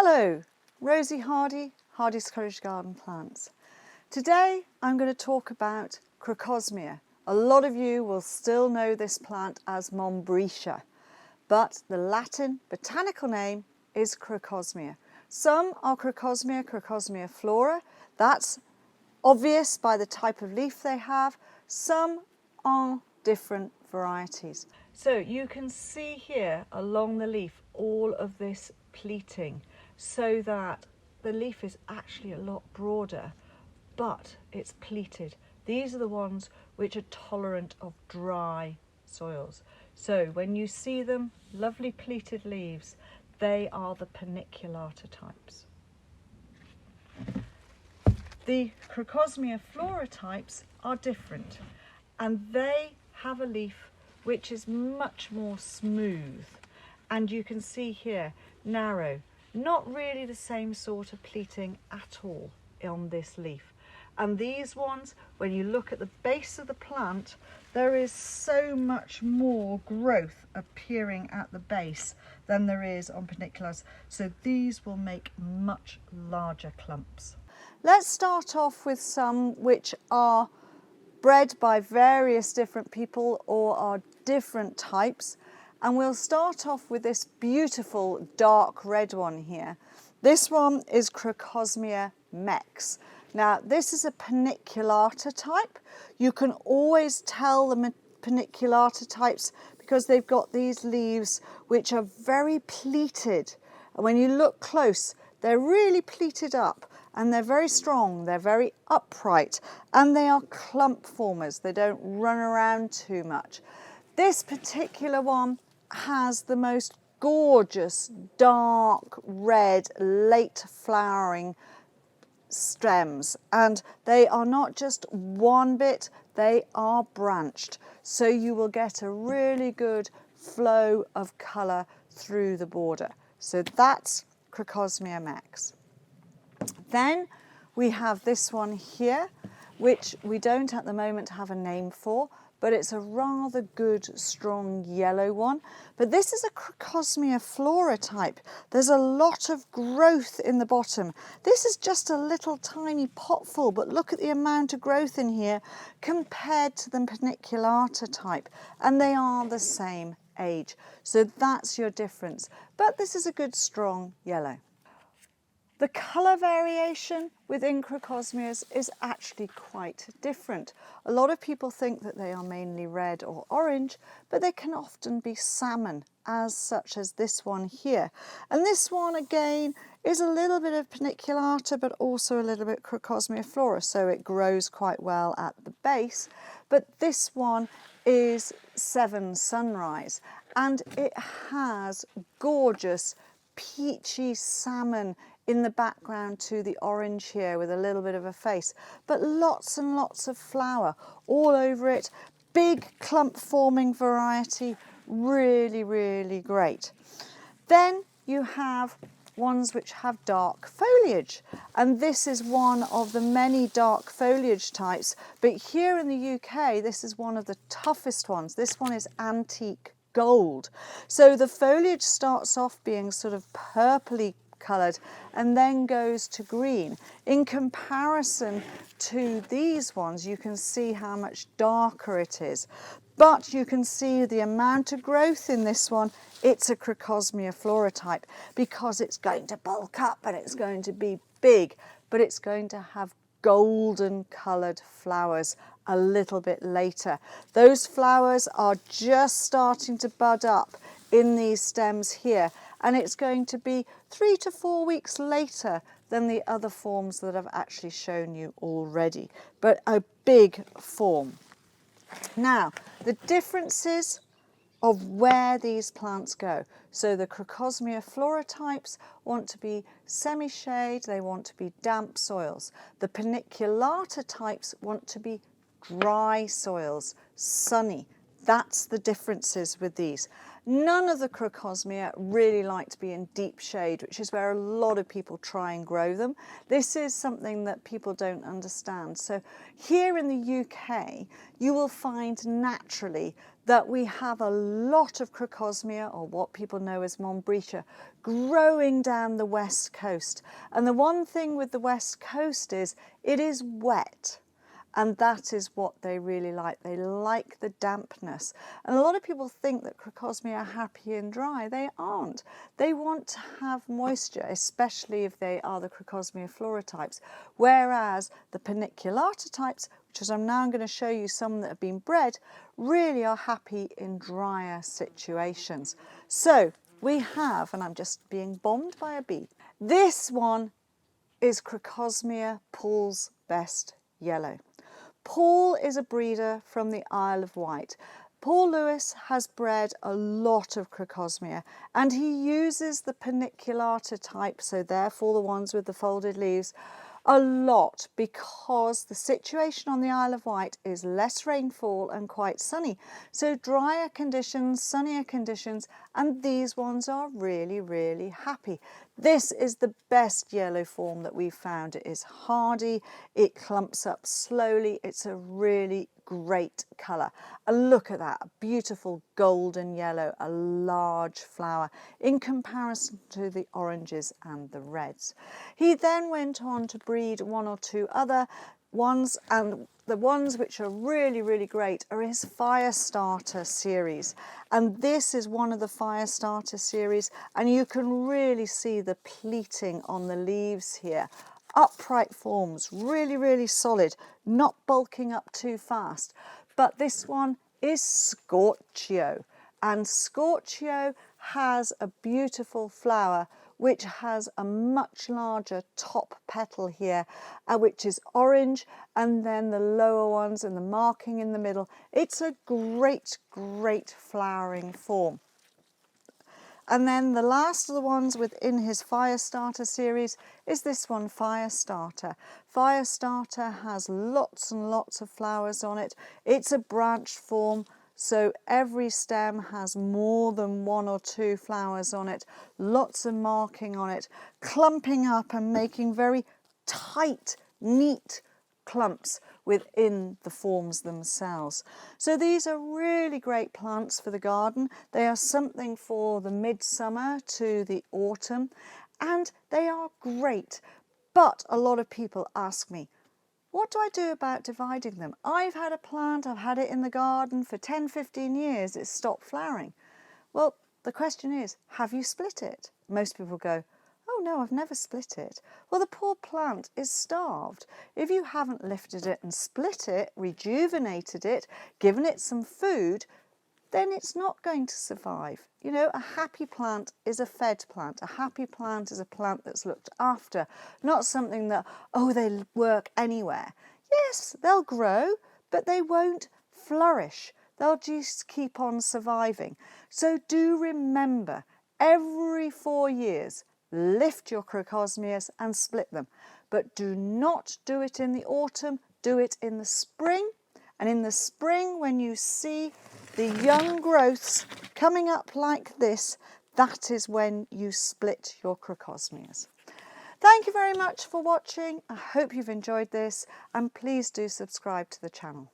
Hello, Rosie Hardy, Hardy's Courage Garden Plants. Today I'm going to talk about Crocosmia. A lot of you will still know this plant as Montbretia, but the Latin botanical name is Crocosmia. Some are Crocosmiiflora. That's obvious by the type of leaf they have. Some are different varieties. So you can see here along the leaf all of this pleating, so that the leaf is actually a lot broader, but it's pleated. These are the ones which are tolerant of dry soils. So when you see them, lovely pleated leaves, they are the Paniculata types. The Crocosmiiflora types are different, and they have a leaf which is much more smooth, and you can see here narrow, not really the same sort of pleating at all on this leaf. And these ones, when you look at the base of the plant, there is so much more growth appearing at the base than there is on Paniculas, so these will make much larger clumps. Let's start off with some which are bred by various different people or are different types. And we'll start off with this beautiful dark red one here. This one is Crocosmia Mex. Now this is a Paniculata type. You can always tell the Paniculata types because they've got these leaves which are very pleated. And when you look close, they're really pleated up and they're very strong, they're very upright, and they are clump formers. They don't run around too much. This particular one has the most gorgeous dark red late flowering stems, and they are not just one bit, they are branched, so you will get a really good flow of colour through the border. So that's Crocosmia Mex. Then we have this one here, which we don't at the moment have a name for, but it's a rather good strong yellow one. But this is a Crocosmiiflora type. There's a lot of growth in the bottom. This is just a little tiny potful, but look at the amount of growth in here compared to the Paniculata type, and they are the same age. So that's your difference. But this is a good strong yellow. The colour variation within Crocosmias is actually quite different. A lot of people think that they are mainly red or orange, but they can often be salmon, as such as this one here. And this one again is a little bit of Paniculata, but also a little bit Crocosmiiflora, so it grows quite well at the base. But this one is Severn Sunrise, and it has gorgeous peachy salmon in the background to the orange here with a little bit of a face, but lots and lots of flower all over it. Big clump forming variety, really, really great. Then you have ones which have dark foliage, and this is one of the many dark foliage types, but here in the UK this is one of the toughest ones. This one is antique gold. So the foliage starts off being sort of purpley coloured and then goes to green. In comparison to these ones, you can see how much darker it is. But you can see the amount of growth in this one. It's a Crocosmiiflora type because it's going to bulk up and it's going to be big, but it's going to have golden coloured flowers a little bit later. Those flowers are just starting to bud up in these stems here, and it's going to be 3 to 4 weeks later than the other forms that I've actually shown you already, but a big form. Now, the differences of where these plants go. So the Crocosmiiflora types want to be semi-shade, they want to be damp soils. The Paniculata types want to be dry soils, sunny. That's the differences with these. None of the Crocosmia really like to be in deep shade, which is where a lot of people try and grow them. This is something that people don't understand. So here in the UK, you will find naturally that we have a lot of Crocosmia, or what people know as Montbretia, growing down the west coast. And the one thing with the west coast is it is wet. And that is what they really like. They like the dampness. And a lot of people think that Crocosmia are happy and dry. They aren't. They want to have moisture, especially if they are the Crocosmiiflora types. Whereas the Paniculata types, which is I'm now going to show you some that have been bred, really are happy in drier situations. So we have, and I'm just being bombed by a bee. This one is Crocosmia Paul's Best Yellow. Paul is a breeder from the Isle of Wight. Paul Lewis has bred a lot of Crocosmia, and he uses the Paniculata type, so therefore the ones with the folded leaves, a lot because the situation on the Isle of Wight is less rainfall and quite sunny. So drier conditions, sunnier conditions, and these ones are really, really happy. This is the best yellow form that we've found. It is hardy, it clumps up slowly, it's a really great colour. And look at that, a beautiful golden yellow, a large flower in comparison to the oranges and the reds. He then went on to breed one or two other ones, and the ones which are really, really great are his Firestarter series. And this is one of the Firestarter series, and you can really see the pleating on the leaves here. Upright forms, really, really solid, not bulking up too fast. But this one is Scorchio, and Scorchio has a beautiful flower which has a much larger top petal here, which is orange, and then the lower ones and the marking in the middle. It's a great, great flowering form. And then the last of the ones within his Firestarter series is this one, Firestarter. Firestarter has lots and lots of flowers on it. It's a branched form, so every stem has more than one or two flowers on it, lots of marking on it, clumping up and making very tight, neat clumps within the forms themselves. So these are really great plants for the garden. They are something for the midsummer to the autumn, and they are great. But a lot of people ask me, what do I do about dividing them? I've had a plant, I've had it in the garden for 10-15 years, it's stopped flowering. Well, the question is, have you split it? Most people go, oh no, I've never split it. Well, the poor plant is starved. If you haven't lifted it and split it, rejuvenated it, given it some food, then it's not going to survive. You know, a happy plant is a fed plant. A happy plant is a plant that's looked after, not something that, oh, they work anywhere. Yes, they'll grow, but they won't flourish. They'll just keep on surviving. So do remember, every 4 years, lift your Crocosmias and split them. But do not do it in the autumn, do it in the spring. And in the spring, when you see the young growths coming up like this, that is when you split your Crocosmias. Thank you very much for watching. I hope you've enjoyed this, and please do subscribe to the channel.